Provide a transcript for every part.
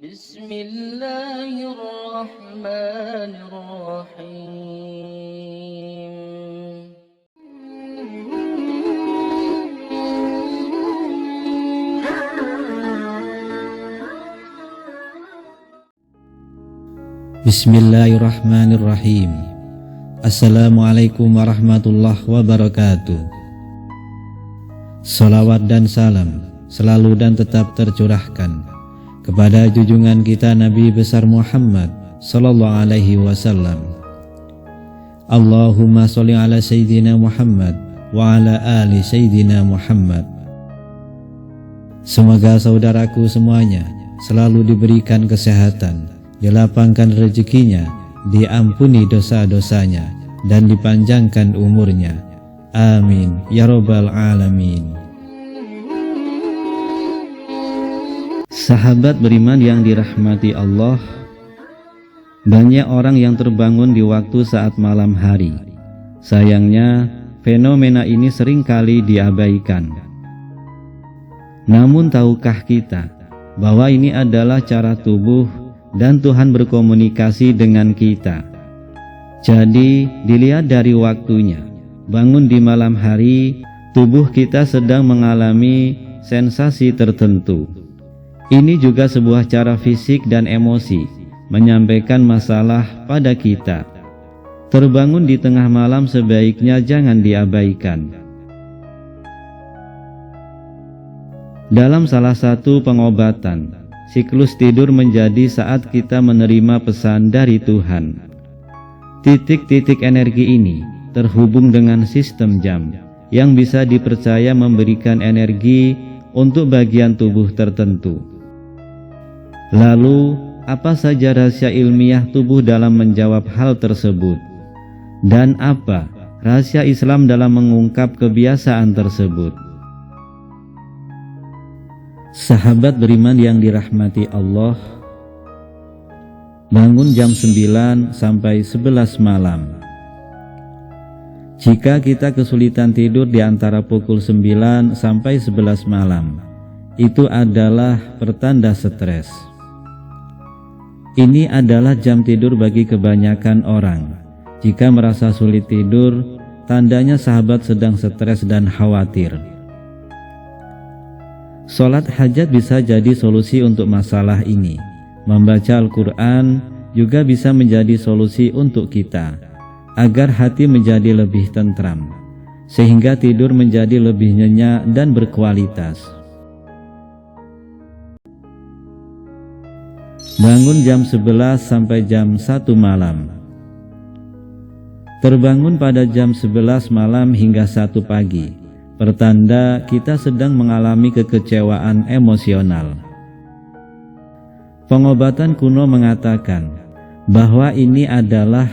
Bismillahirrahmanirrahim. Bismillahirrahmanirrahim. Assalamualaikum warahmatullahi wabarakatuh. Salawat dan salam selalu dan tetap tercurahkan kepada junjungan kita Nabi besar Muhammad sallallahu alaihi wasallam. Allahumma sholli ala sayyidina Muhammad wa ala ali sayyidina Muhammad. Semoga saudaraku semuanya selalu diberikan kesehatan, dilapangkan rezekinya, diampuni dosa-dosanya, dan dipanjangkan umurnya. Amin ya rabbal alamin. Sahabat beriman yang dirahmati Allah, banyak orang yang terbangun di waktu saat malam hari. Sayangnya, fenomena ini seringkali diabaikan. Namun tahukah kita bahwa ini adalah cara tubuh dan Tuhan berkomunikasi dengan kita? Jadi dilihat dari waktunya. Bangun di malam hari, tubuh kita sedang mengalami sensasi tertentu. Ini juga sebuah cara fisik dan emosi menyampaikan masalah pada kita. Terbangun di tengah malam sebaiknya jangan diabaikan. Dalam salah satu pengobatan, siklus tidur menjadi saat kita menerima pesan dari Tuhan. Titik-titik energi ini terhubung dengan sistem jam yang bisa dipercaya memberikan energi untuk bagian tubuh tertentu. Lalu, apa saja rahasia ilmiah tubuh dalam menjawab hal tersebut? Dan apa rahasia Islam dalam mengungkap kebiasaan tersebut? Sahabat beriman yang dirahmati Allah, bangun jam 9 sampai 11 malam. Jika kita kesulitan tidur di antara pukul 9 sampai 11 malam, itu adalah pertanda stres. Ini adalah jam tidur bagi kebanyakan orang. Jika merasa sulit tidur, tandanya sahabat sedang stres dan khawatir. Sholat hajat bisa jadi solusi untuk masalah ini. Membaca Al-Quran juga bisa menjadi solusi untuk kita, agar hati menjadi lebih tentram, sehingga tidur menjadi lebih nyenyak dan berkualitas. Bangun jam 11 sampai jam 1 malam. Terbangun pada jam 11 malam hingga 1 pagi, pertanda kita sedang mengalami kekecewaan emosional. Pengobatan kuno mengatakan bahwa ini adalah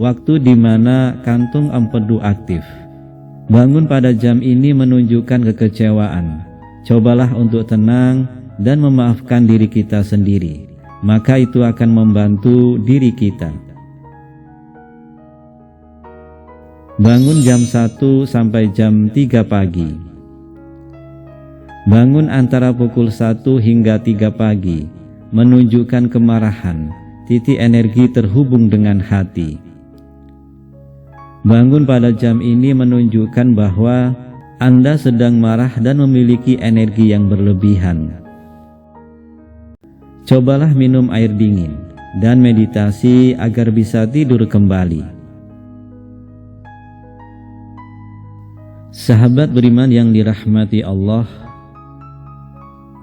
waktu di mana kantung empedu aktif. Bangun pada jam ini menunjukkan kekecewaan. Cobalah untuk tenang dan memaafkan diri kita sendiri, maka itu akan membantu diri kita. Bangun jam 1 sampai jam 3 pagi. Bangun antara pukul 1 hingga 3 pagi menunjukkan kemarahan. Titik energi terhubung dengan hati. Bangun pada jam ini menunjukkan bahwa Anda sedang marah dan memiliki energi yang berlebihan. Cobalah minum air dingin dan meditasi agar bisa tidur kembali. Sahabat beriman yang dirahmati Allah,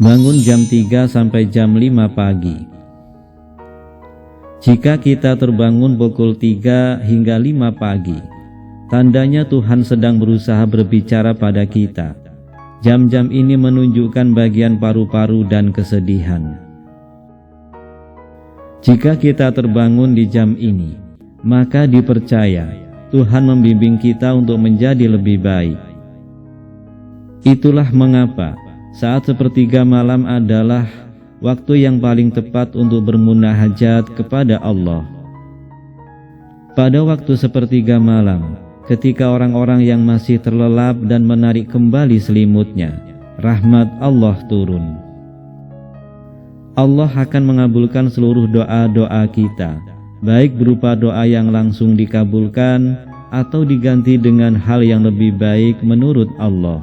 bangun jam 3 sampai jam 5 pagi. Jika kita terbangun pukul 3 hingga 5 pagi, tandanya Tuhan sedang berusaha berbicara pada kita. Jam-jam ini menunjukkan bagian paru-paru dan kesedihan. Jika kita terbangun di jam ini, maka dipercaya Tuhan membimbing kita untuk menjadi lebih baik. Itulah mengapa saat sepertiga malam adalah waktu yang paling tepat untuk bermunajat kepada Allah. Pada waktu sepertiga malam, ketika orang-orang yang masih terlelap dan menarik kembali selimutnya, rahmat Allah turun. Allah akan mengabulkan seluruh doa-doa kita, baik berupa doa yang langsung dikabulkan atau diganti dengan hal yang lebih baik menurut Allah.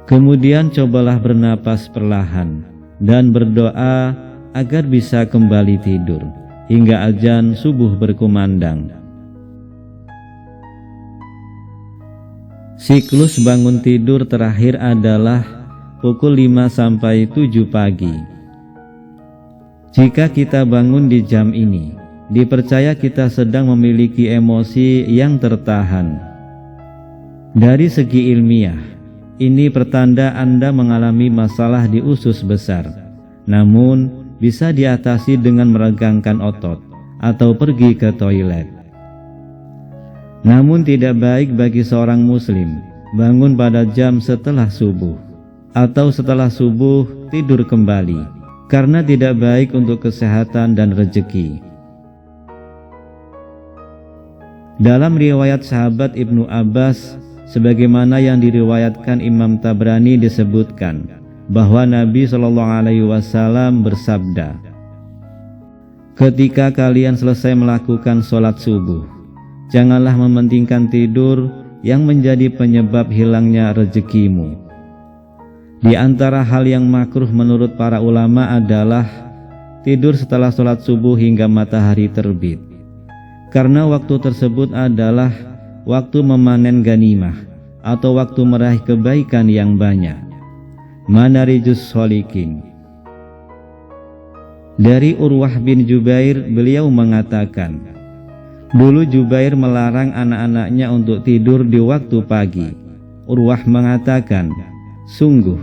Kemudian cobalah bernapas perlahan dan berdoa agar bisa kembali tidur hingga azan subuh berkumandang. Siklus bangun tidur terakhir adalah pukul 5 sampai 7 pagi. Jika kita bangun di jam ini, dipercaya kita sedang memiliki emosi yang tertahan. Dari segi ilmiah, ini pertanda Anda mengalami masalah di usus besar, namun bisa diatasi dengan meregangkan otot atau pergi ke toilet. Namun tidak baik bagi seorang muslim bangun pada jam setelah subuh atau setelah subuh tidur kembali, karena tidak baik untuk kesehatan dan rezeki. Dalam riwayat sahabat Ibnu Abbas, sebagaimana yang diriwayatkan Imam Tabrani, disebutkan bahwa Nabi SAW bersabda, "Ketika kalian selesai melakukan sholat subuh, janganlah mementingkan tidur yang menjadi penyebab hilangnya rezekimu." Di antara hal yang makruh menurut para ulama adalah tidur setelah sholat subuh hingga matahari terbit, karena waktu tersebut adalah waktu memanen ganimah atau waktu meraih kebaikan yang banyak. Manarijus Sholikin. Dari Urwah bin Jubair, beliau mengatakan, dulu Jubair melarang anak-anaknya untuk tidur di waktu pagi. Urwah mengatakan, sungguh,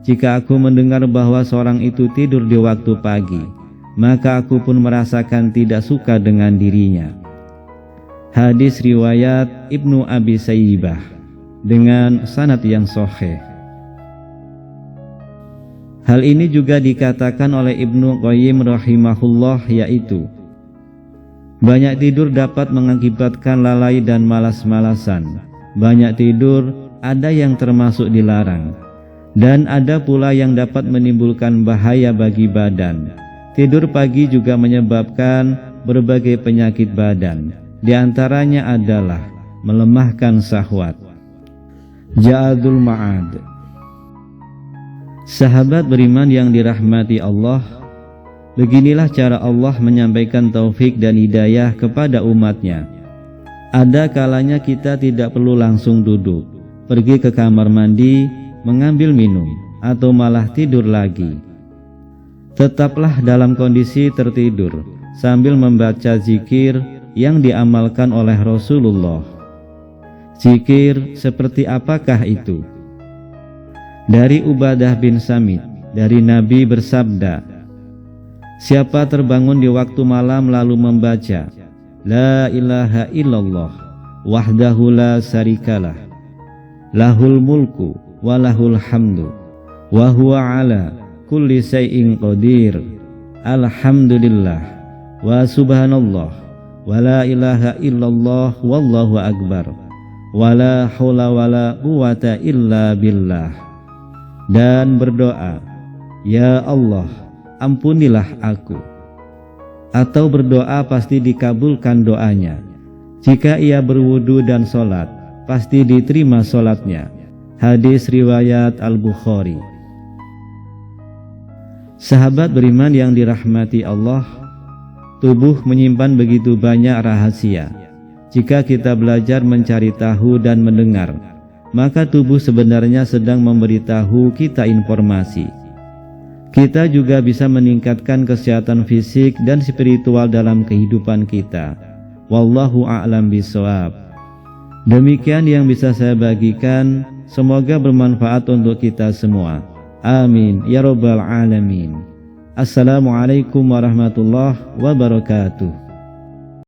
jika aku mendengar bahwa seorang itu tidur di waktu pagi, maka aku pun merasakan tidak suka dengan dirinya. Hadis riwayat Ibnu Abi Sayyibah dengan sanad yang sahih. Hal ini juga dikatakan oleh Ibnu Qayyim rahimahullah, yaitu banyak tidur dapat mengakibatkan lalai dan malas-malasan. Banyak tidur ada yang termasuk dilarang, dan ada pula yang dapat menimbulkan bahaya bagi badan. Tidur pagi juga menyebabkan berbagai penyakit badan, di antaranya adalah melemahkan syahwat. Ja'adul Ma'ad. Sahabat beriman yang dirahmati Allah, beginilah cara Allah menyampaikan taufik dan hidayah kepada umatnya. Ada kalanya kita tidak perlu langsung duduk, pergi ke kamar mandi, mengambil minum, atau malah tidur lagi. Tetaplah dalam kondisi tertidur sambil membaca zikir yang diamalkan oleh Rasulullah. Zikir seperti apakah itu? Dari Ubadah bin Samit, dari Nabi bersabda, siapa terbangun di waktu malam lalu membaca La ilaha illallah wahdahu la syarikalah, lahul mulku wa lahul hamdu, wa huwa ala kulli syai'in qadir, alhamdulillah wa subhanallah wa la ilaha illallah wallahu akbar, wa la hawla wa la quwata illa billah. Dan berdoa, ya Allah, ampunilah aku. Atau berdoa pasti dikabulkan doanya. Jika ia berwudu dan sholat, pasti diterima sholatnya. Hadis riwayat Al-Bukhari. Sahabat beriman yang dirahmati Allah, tubuh menyimpan begitu banyak rahasia. Jika kita belajar mencari tahu dan mendengar, maka tubuh sebenarnya sedang memberitahu kita informasi. Kita juga bisa meningkatkan kesehatan fisik dan spiritual dalam kehidupan kita. Wallahu a'lam bishawab. Demikian yang bisa saya bagikan, semoga bermanfaat untuk kita semua. Amin ya rabbal alamin. Assalamualaikum warahmatullahi wabarakatuh.